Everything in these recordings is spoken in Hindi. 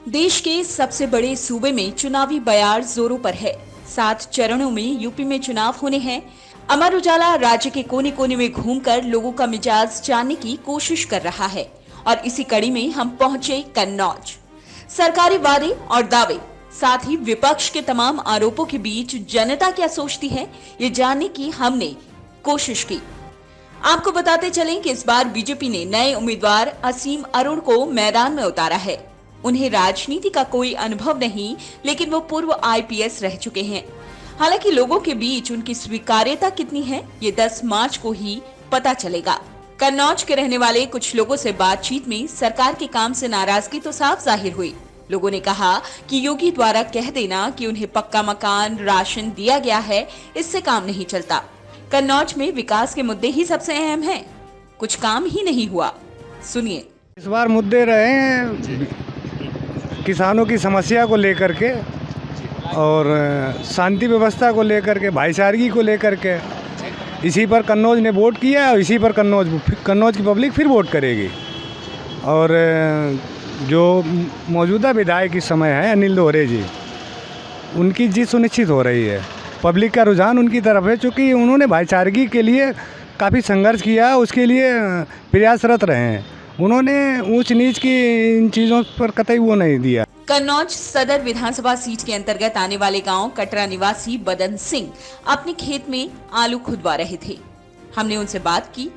देश के सबसे बड़े सूबे में चुनावी बयार जोरों पर है। 7 चरणों में यूपी में चुनाव होने हैं। अमर उजाला राज्य के कोने कोने में घूमकर लोगों का मिजाज जानने की कोशिश कर रहा है और इसी कड़ी में हम पहुंचे कन्नौज। सरकारी वादे और दावे, साथ ही विपक्ष के तमाम आरोपों के बीच जनता क्या सोचती है, ये जानने की हमने कोशिश की। आपको बताते चलें कि इस बार बीजेपी ने नए उम्मीदवार असीम अरुण को मैदान में उतारा है। उन्हें राजनीति का कोई अनुभव नहीं, लेकिन वो पूर्व आईपीएस रह चुके हैं। हालांकि लोगों के बीच उनकी स्वीकार्यता कितनी है, ये 10 मार्च को ही पता चलेगा। कन्नौज के रहने वाले कुछ लोगों से बातचीत में सरकार के काम से नाराजगी तो साफ जाहिर हुई। लोगों ने कहा कि योगी द्वारा कह देना कि उन्हें पक्का मकान, राशन दिया गया है, इससे काम नहीं चलता। कन्नौज में विकास के मुद्दे ही सबसे अहम हैं। कुछ काम ही नहीं हुआ। सुनिए। इस बार मुद्दे रहे हैं किसानों की समस्या को लेकर के और शांति व्यवस्था को लेकर के, भाईचारगी को लेकर के। इसी पर कन्नौज ने वोट किया और इसी पर कन्नौज की पब्लिक फिर वोट करेगी। और जो मौजूदा विधायक इस समय है अनिल दोहरे जी, उनकी जीत सुनिश्चित हो रही है। पब्लिक का रुझान उनकी तरफ है, चूँकि उन्होंने भाईचारगी के लिए काफ़ी संघर्ष किया, उसके लिए प्रयासरत रहे हैं। उन्होंने ऊंच नीच की इन चीज़ों पर कतई वो नहीं दिया। कन्नौज सदर विधानसभा सीट के अंतर्गत आने वाले गांव कटरा निवासी बदन सिंह अपने खेत में आलू खुदवा रहे थे। हमने उनसे बात की।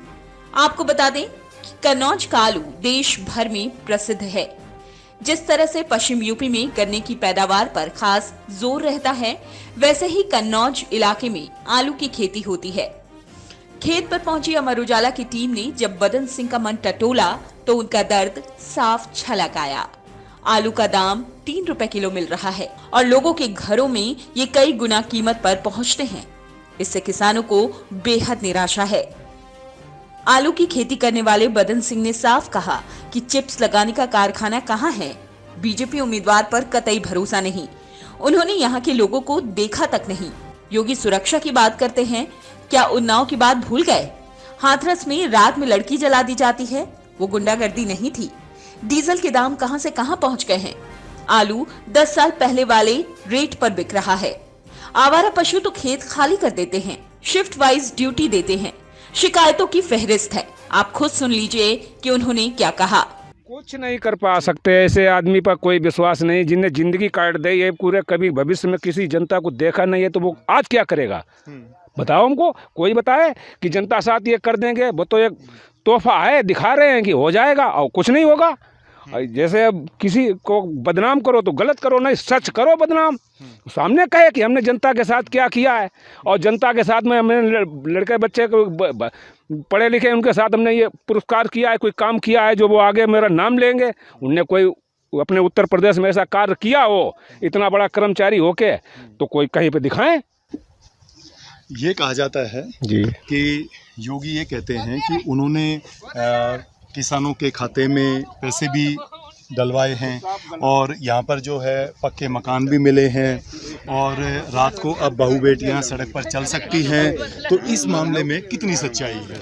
आपको बता दें कि कन्नौज का आलू देश भर में प्रसिद्ध है। जिस तरह से पश्चिम यूपी में गन्ने की पैदावार पर खास जोर रहता है, वैसे ही कन्नौज इलाके में आलू की खेती होती है। खेत पर पहुंची अमर उजाला की टीम ने जब बदन सिंह का मन टटोला तो उनका दर्द साफ झलक आया। आलू का दाम 3 रुपए किलो मिल रहा है और लोगों के घरों में ये कई गुना कीमत पर पहुंचते हैं। इससे किसानों को बेहद निराशा है। आलू की खेती करने वाले बदन सिंह ने साफ कहा कि चिप्स लगाने का कारखाना कहाँ है। बीजेपी उम्मीदवार पर कतई भरोसा नहीं। उन्होंने यहाँ के लोगों को देखा तक नहीं। योगी सुरक्षा की बात करते हैं, क्या उन्नाव की बात भूल गए? हाथरस में रात में लड़की जला दी जाती है, वो गुंडागर्दी नहीं थी। डीजल के दाम कहां से कहां पहुंच गए हैं। आलू 10 साल पहले वाले रेट पर बिक रहा है। आवारा पशु तो खेत खाली कर देते हैं, शिफ्ट वाइज ड्यूटी देते हैं। शिकायतों की फहरिस्त है। आप खुद सुन लीजिए कि उन्होंने क्या कहा। कुछ नहीं कर पा सकते, ऐसे आदमी पर कोई विश्वास नहीं जिनने जिंदगी काट दी है पूरे, कभी भविष्य में किसी जनता को देखा नहीं है, तो वो आज क्या करेगा बताओ हमको। कोई बताए कि जनता साथ ये कर देंगे, वो तो एक तोहफा है, दिखा रहे हैं कि हो जाएगा और कुछ नहीं होगा। जैसे अब किसी को बदनाम करो तो गलत करो, नहीं सच करो बदनाम। सामने कहे कि हमने जनता के साथ क्या किया है, और जनता के साथ में हमने लड़के बच्चे को पढ़े लिखे उनके साथ हमने ये पुरस्कार किया है, कोई काम किया है जो वो आगे मेरा नाम लेंगे। उनने कोई अपने उत्तर प्रदेश में ऐसा कार्य किया हो, इतना बड़ा कर्मचारी होके, तो कोई कहीं पे दिखाएं। ये कहा जाता है जी कि योगी ये कहते हैं कि उन्होंने किसानों के खाते में पैसे भी डलवाए हैं और यहाँ पर जो है पक्के मकान भी मिले हैं और रात को अब बहू बेटियाँ सड़क पर चल सकती हैं। तो इस मामले में कितनी सच्चाई है?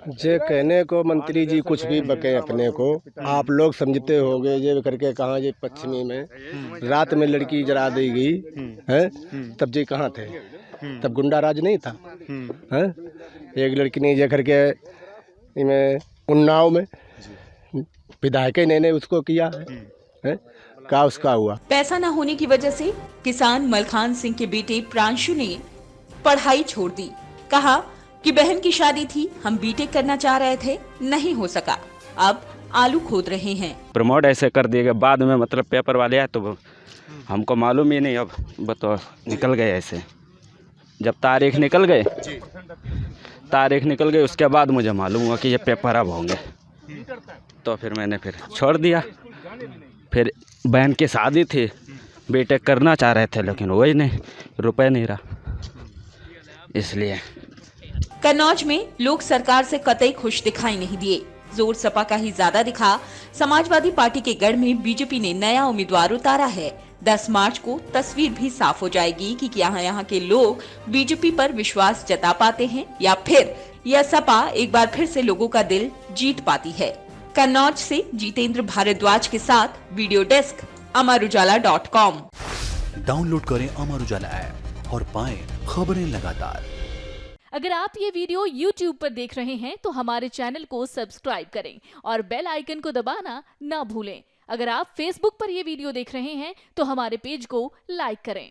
जे कहने को मंत्री जी कुछ भी बके अपने को, आप लोग समझते होंगे ये करके कहाँ ये पश्चिमी में रात में लड़की जला दी गई है, तब जी कहाँ थे? तब गुंडा राज नहीं था है? एक लड़की ने ये करके इनमें उन्नाव में विधायक ने उसको किया है, क्या उसका हुआ? पैसा न होने की वजह से किसान मलखान सिंह के बेटे प्रांशु ने पढ़ाई छोड़ दी। कहा कि बहन की शादी थी, हम बीटेक करना चाह रहे थे, नहीं हो सका, अब आलू खोद रहे हैं। प्रमोट ऐसे कर दिएगा बाद में, मतलब पेपर वाले आए तो हमको मालूम ही नहीं, अब बताओ निकल गए ऐसे। जब तारीख निकल गई उसके बाद मुझे मालूम हुआ कि ये पेपर अब होंगे, तो फिर मैंने छोड़ दिया। फिर बहन की शादी थी, बीटेक करना चाह रहे थे, लेकिन वही नहीं, रुपए नहीं रहा, इसलिए। कन्नौज में लोग सरकार से कतई खुश दिखाई नहीं दिए। जोर सपा का ही ज्यादा दिखा। समाजवादी पार्टी के गढ़ में बीजेपी ने नया उम्मीदवार उतारा है। 10 मार्च को तस्वीर भी साफ हो जाएगी कि क्या यहाँ के लोग बीजेपी पर विश्वास जता पाते हैं या फिर यह सपा एक बार फिर से लोगों का दिल जीत पाती है। कन्नौज से जितेंद्र भारद्वाज के साथ वीडियो डेस्क, amarujala.com। डाउनलोड करें अमर उजाला ऐप और पाएं खबरें लगातार। अगर आप ये वीडियो YouTube पर देख रहे हैं तो हमारे चैनल को सब्सक्राइब करें और बेल आइकन को दबाना ना भूलें। अगर आप Facebook पर ये वीडियो देख रहे हैं तो हमारे पेज को लाइक करें।